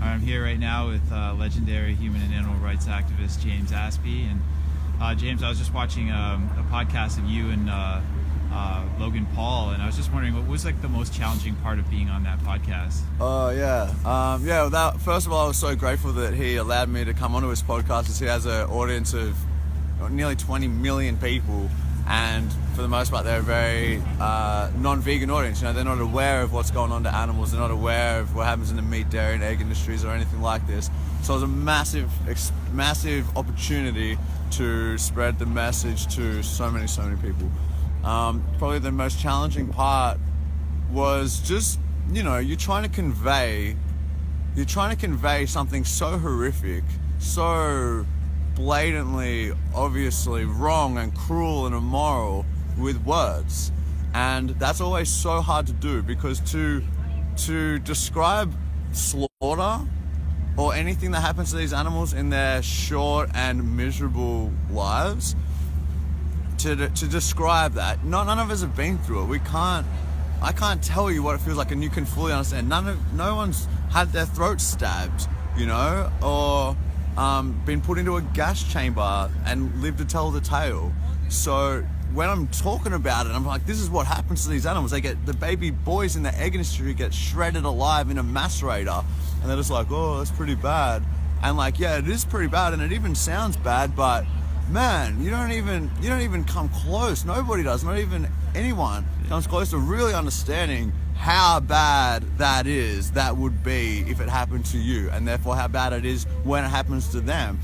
I'm here right now with legendary human and animal rights activist James Aspey. And James, I was just watching a podcast of you and Logan Paul, and I was just wondering, what was like the most challenging part of being on that podcast? First of all, I was so grateful that he allowed me to come onto his podcast, because he has an audience of nearly 20 million people. And for the most part, they're a very non-vegan audience. You know, they're not aware of what's going on to animals. They're not aware of what happens in the meat, dairy, and egg industries or anything like this. So it was a massive opportunity to spread the message to so many people. Probably the most challenging part was just, you know, you're trying to convey something so horrific, so blatantly, obviously wrong and cruel and immoral with words, and that's always so hard to do, because to describe slaughter or anything that happens to these animals in their short and miserable lives, to describe that, none of us have been through it. I can't tell you what it feels like, and you can fully understand. No one's had their throat stabbed, you know, or been put into a gas chamber and lived to tell the tale. So when I'm talking about it, I'm like, this is what happens to these animals. The baby boys in the egg industry get shredded alive in a macerator, and they're just like, oh, that's pretty bad. And like, yeah, it is pretty bad, and it even sounds bad, but man, you don't even come close. Nobody does. Not even anyone comes close to really understanding how bad that would be if it happened to you, and therefore how bad it is when it happens to them.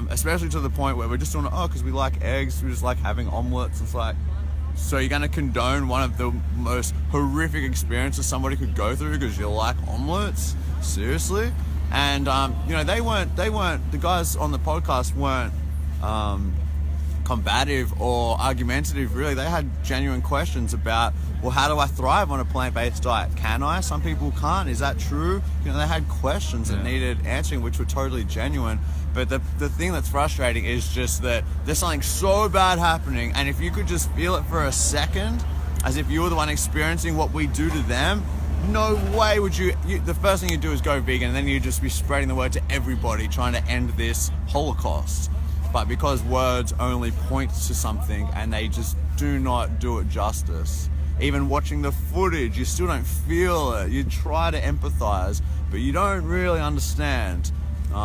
Especially to the point where we're just doing, because we like eggs, we just like having omelets. It's like, so you're going to condone one of the most horrific experiences somebody could go through because you like omelets? Seriously? And you know, the guys on the podcast weren't combative or argumentative, really. They had genuine questions about, well, how do I thrive on a plant-based diet? Can I? Some people can't. Is that true? You know, they had questions that needed answering, which were totally genuine. But the thing that's frustrating is just that there's something so bad happening, and if you could just feel it for a second, as if you were the one experiencing what we do to them, no way would you the first thing you do is go vegan, and then you'd just be spreading the word to everybody, trying to end this Holocaust. But because words only point to something and they just do not do it justice, even watching the footage, you still don't feel it. You try to empathize, but you don't really understand.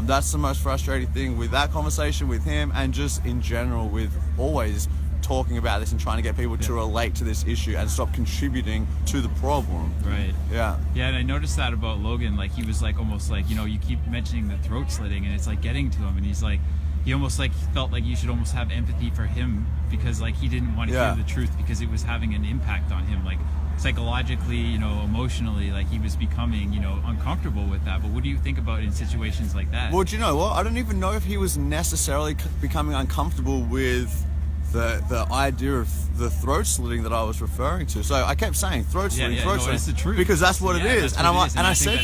That's the most frustrating thing with that conversation with him, and just in general with always talking about this and trying to get people to relate to this issue and stop contributing to the problem. Right. Yeah. Yeah, and I noticed that about Logan. Like, he was like almost like, you know, you keep mentioning the throat slitting, and it's like getting to him, and he's like, he almost like felt like you should almost have empathy for him, because like he didn't want to hear the truth, because it was having an impact on him, like psychologically, you know, emotionally, like he was becoming, you know, uncomfortable with that. But what do you think about in situations like that? Well, do you know what? I don't even know if he was necessarily becoming uncomfortable with the idea of the throat slitting that I was referring to. So I kept saying throat slitting, slitting, it's the truth, because that's what it is. And I said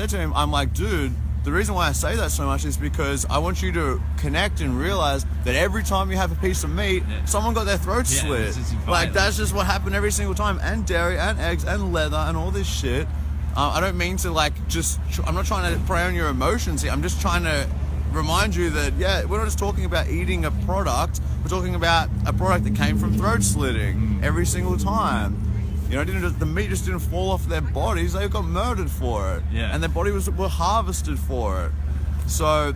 to him, I'm like, dude, the reason why I say that so much is because I want you to connect and realize that every time you have a piece of meat, someone got their throat slit. Like, that's just what happened every single time. And dairy and eggs and leather and all this shit. I don't mean to I'm not trying to prey on your emotions here. I'm just trying to remind you that, we're not just talking about eating a product. We're talking about a product that came from throat slitting every single time. You know, the meat just didn't fall off their bodies. They got murdered for it. Yeah. And their body were harvested for it. So,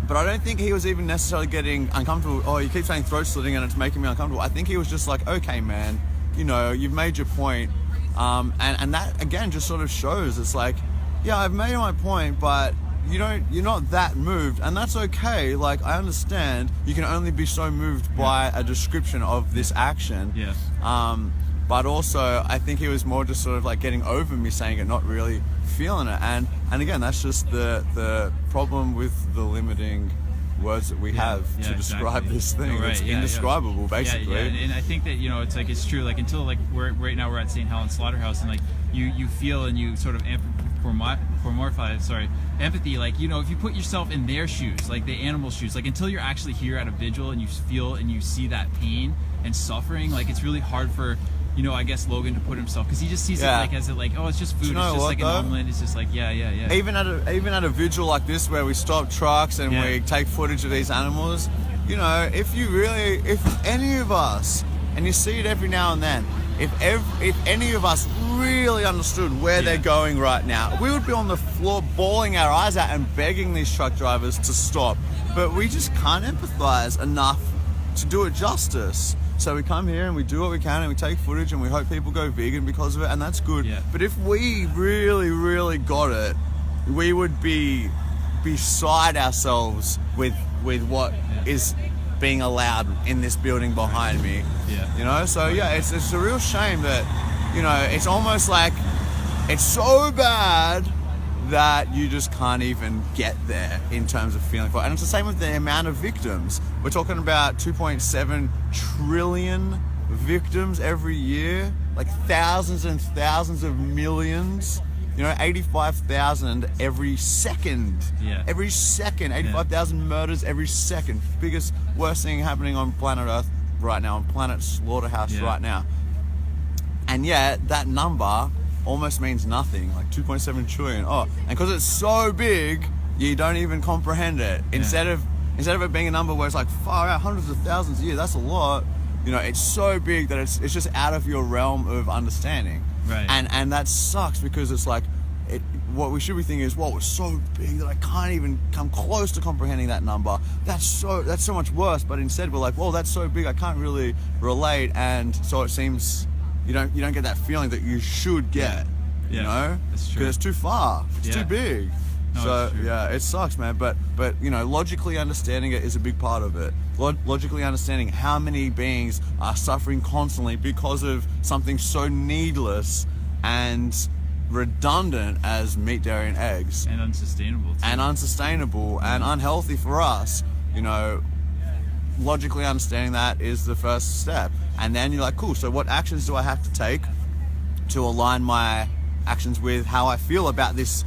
but I don't think he was even necessarily getting uncomfortable. Oh, you keep saying throat slitting and it's making me uncomfortable. I think he was just like, okay, man, you know, you've made your point. And that, again, just sort of shows, it's like, yeah, I've made my point, but you're not that moved, and that's okay. Like, I understand you can only be so moved by a description of this action. Yeah. But also, I think he was more just sort of like getting over me saying it, not really feeling it. And again, that's just the problem with the limiting words that we have to describe this thing. It's indescribable, basically. And I think that, you know, it's like, it's true. Like, until like right now we're at St. Helen Slaughterhouse, and like you feel and you sort of empathy, like, you know, if you put yourself in their shoes, like the animal shoes, like until you're actually here at a vigil and you feel and you see that pain and suffering, like it's really hard for you know, I guess Logan to put himself, because he just sees it like as it like, oh, it's just food. you know It's just what, like an though? omelet. It's just like yeah. Even at a vigil like this where we stop trucks and we take footage of these animals, you know, if any of us, and you see it every now and then, if any of us really understood where they're going right now, we would be on the floor bawling our eyes out and begging these truck drivers to stop. But we just can't empathize enough to do it justice. So we come here and we do what we can and we take footage and we hope people go vegan because of it, and that's good. Yeah. But if we really, really got it, we would be beside ourselves with what is being allowed in this building behind me. Yeah. You know, so yeah, it's a real shame that, you know, it's almost like it's so bad that you just can't even get there in terms of feeling for it. And it's the same with the amount of victims. We're talking about 2.7 trillion victims every year, like thousands and thousands of millions. You know, 85,000 every second. Yeah. Every second. 85,000 murders every second. Biggest, worst thing happening on planet Earth right now, on planet Slaughterhouse right now. And yet, that number almost means nothing, like 2.7 trillion. Oh, and because it's so big, you don't even comprehend it. Instead of it being a number where it's like far out, hundreds of thousands a year, that's a lot. You know, it's so big that it's just out of your realm of understanding. Right. And that sucks, because it's like, what we should be thinking is, well, it's so big that I can't even come close to comprehending that number. That's so much worse. But instead we're like, well, that's so big I can't really relate, and so it seems you don't get that feeling that you should get. You know, that's true. Because it's too far. It's too big. No, So it's true. yeah, it sucks, man. But you know, logically understanding it is a big part of it. Logically understanding how many beings are suffering constantly because of something so needless and redundant as meat, dairy, and eggs, And unsustainable too. and unsustainable and unhealthy for us. You know, logically understanding that is the first step, and then you're like, cool. So what actions do I have to take to align my actions with how I feel about this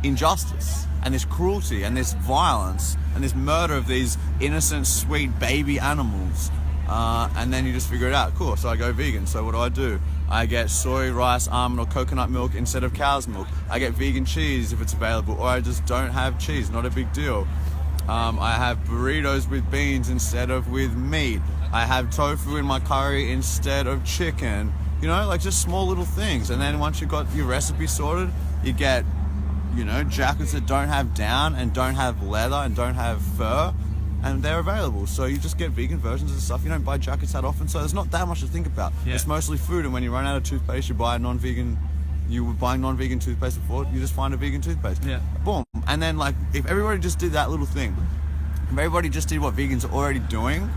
injustice and this cruelty and this violence and this murder of these innocent, sweet baby animals? And then you just figure it out. Cool, so I go vegan. So what do? I get soy, rice, almond or coconut milk instead of cow's milk. I get vegan cheese if it's available, or I just don't have cheese, not a big deal. I have burritos with beans instead of with meat. I have tofu in my curry instead of chicken. You know, like just small little things. And then once you've got your recipe sorted, you get, you know, jackets that don't have down and don't have leather and don't have fur, and they're available. So you just get vegan versions of stuff. You don't buy jackets that often, so there's not that much to think about. It's mostly food, and when you run out of toothpaste, you buy non-vegan. You were buying non-vegan toothpaste before, you just find a vegan toothpaste. Yeah. Boom. And then, like, if everybody just did that little thing, if everybody just did what vegans are already doing,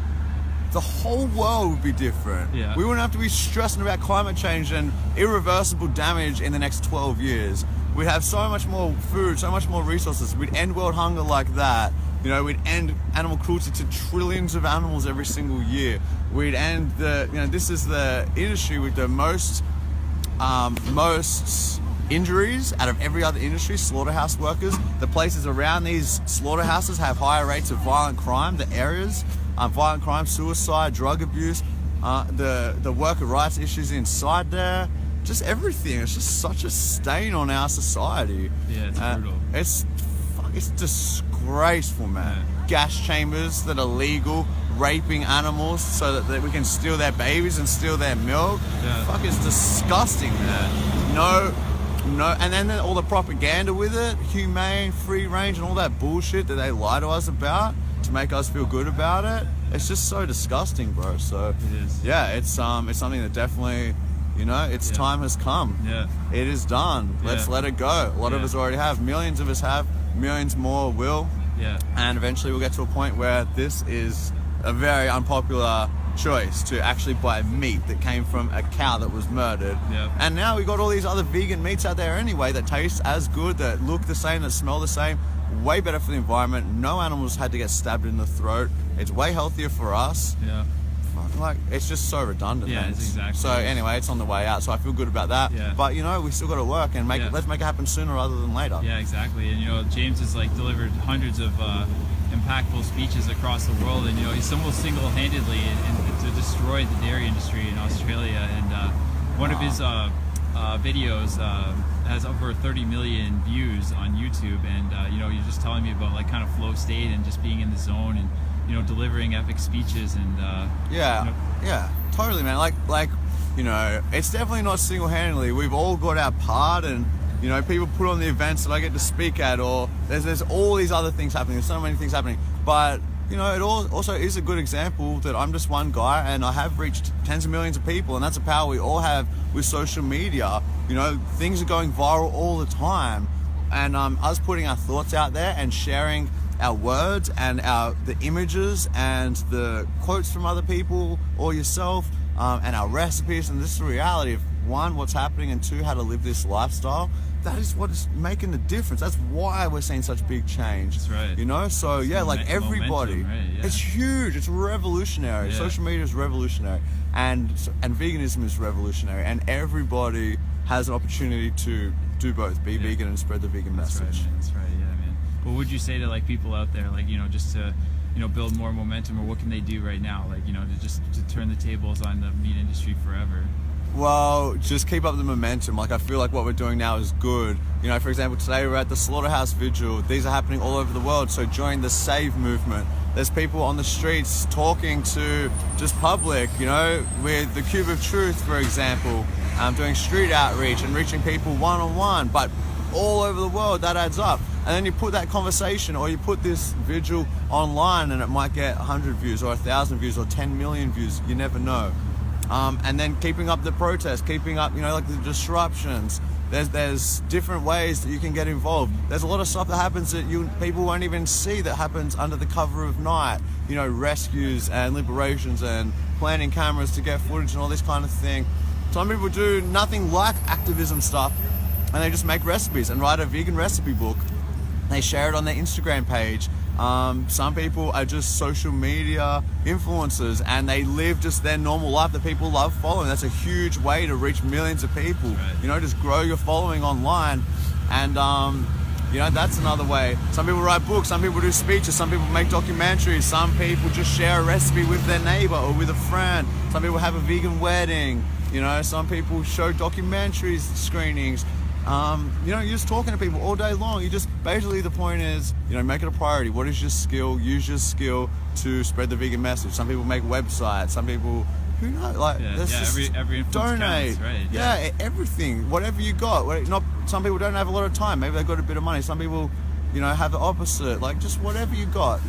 the whole world would be different. Yeah. We wouldn't have to be stressing about climate change and irreversible damage in the next 12 years. We'd have so much more food, so much more resources. We'd end world hunger like that. You know, we'd end animal cruelty to trillions of animals every single year. We'd end this is the industry with the most injuries out of every other industry, slaughterhouse workers. The places around these slaughterhouses have higher rates of violent crime. The areas, violent crime, suicide, drug abuse, the worker rights issues inside there, just everything. It's just such a stain on our society. Yeah, it's brutal. It's disgraceful, man. Yeah. Gas chambers that are legal, raping animals so that we can steal their babies and steal their milk. Yeah. Fuck, it's disgusting, man. No, and then all the propaganda with it, humane, free range, and all that bullshit that they lie to us about to make us feel good about it. It's just so disgusting, bro. So It is. yeah, it's something that definitely, you know, its time has come. Yeah. It is done. Let's let it go. A lot of us already have. Millions of us have. Millions more will. Yeah. And eventually we'll get to a point where this is a very unpopular choice to actually buy meat that came from a cow that was murdered. Yeah. And now we've got all these other vegan meats out there anyway that taste as good, that look the same, that smell the same. Way better for the environment. No animals had to get stabbed in the throat. It's way healthier for us. Yeah. Like, it's just so redundant. Yeah, man. it's exactly. So anyway, it's on the way out, so I feel good about that. Yeah. But you know, we still got to work and let's make it happen sooner rather than later. Yeah, exactly. And you know, James has like delivered hundreds of impactful speeches across the world, and you know, he's almost single-handedly and to destroy the dairy industry in Australia. And One of his videos has over 30 million views on YouTube, and you're just telling me about like kind of flow state and just being in the zone and delivering epic speeches and yeah, totally, man. Like it's definitely not single-handedly. We've all got our part, and people put on the events that I get to speak at, or there's all these other things happening. There's so many things happening, but it also is a good example that I'm just one guy and I have reached tens of millions of people, and that's a power we all have with social media. Things are going viral all the time, and us putting our thoughts out there and sharing our words and the images and the quotes from other people or yourself, and our recipes, and this is the reality of one, what's happening, and two, how to live this lifestyle. That is what is making the difference. That's why we're seeing such big change. That's right. So yeah, like everybody, momentum, right? Yeah. It's huge. It's revolutionary. Yeah. Social media is revolutionary, and veganism is revolutionary, and everybody has an opportunity to do both, be vegan and spread the vegan message. Right, man. That's right, yeah, man. What would you say to like people out there, like, just to build more momentum, or what can they do right now, like, to turn the tables on the meat industry forever? Well, just keep up the momentum. Like, I feel like what we're doing now is good. For example, today we're at the Slaughterhouse Vigil. These are happening all over the world, so join the Save movement. There's people on the streets talking to just public, with the Cube of Truth, for example, doing street outreach and reaching people one-on-one, but all over the world. That adds up. And then you put that conversation, or you put this vigil online, and it might get 100 views or 1,000 views or 10 million views. You never know. And then keeping up the protests, keeping up, like the disruptions. There's different ways that you can get involved. There's a lot of stuff that happens that people won't even see, that happens under the cover of night. Rescues and liberations and planting cameras to get footage and all this kind of thing. Some people do nothing like activism stuff, and they just make recipes and write a vegan recipe book. They share it on their Instagram page. Some people are just social media influencers, and they live just their normal life that people love following. That's a huge way to reach millions of people. Right. Just grow your following online, and that's another way. Some people write books, some people do speeches, some people make documentaries, some people just share a recipe with their neighbor or with a friend. Some people have a vegan wedding. Some people show documentaries, screenings. You're just talking to people all day long. Basically the point is, make it a priority. What is your skill? Use your skill to spread the vegan message. Some people make websites. Some people, who knows? Every influence donate. Counts, right? Yeah, everything. Whatever you got. Some people don't have a lot of time. Maybe they've got a bit of money. Some people, have the opposite. Like, just whatever you got.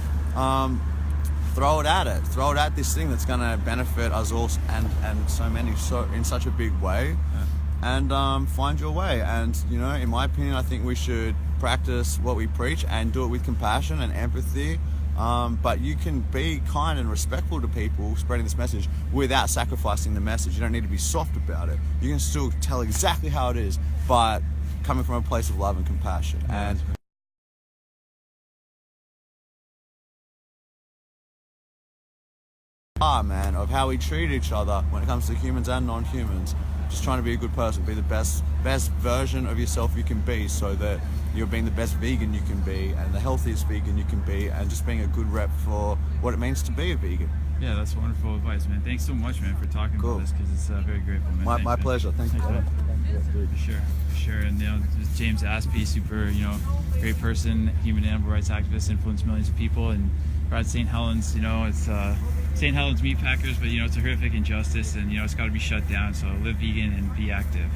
Throw it at it. Throw it at this thing that's going to benefit us all and so many in such a big way. Yeah. And find your way. And in my opinion, I think we should practice what we preach and do it with compassion and empathy. But you can be kind and respectful to people spreading this message without sacrificing the message. You don't need to be soft about it. You can still tell exactly how it is, but coming from a place of love and compassion. Yeah, and man, of how we treat each other when it comes to humans and non-humans. Just trying to be a good person, be the best version of yourself you can be, so that you're being the best vegan you can be and the healthiest vegan you can be, and just being a good rep for what it means to be a vegan. Yeah, that's wonderful advice, man. Thanks so much, man, for talking about this, because it's very grateful, man. My pleasure. Thank you. For sure. And James Aspey, super, great person, human animal rights activist, influenced millions of people, and we're at St. Helen's. It's St. Helen's meat packers, but it's a horrific injustice, and it's got to be shut down. So live vegan and be active.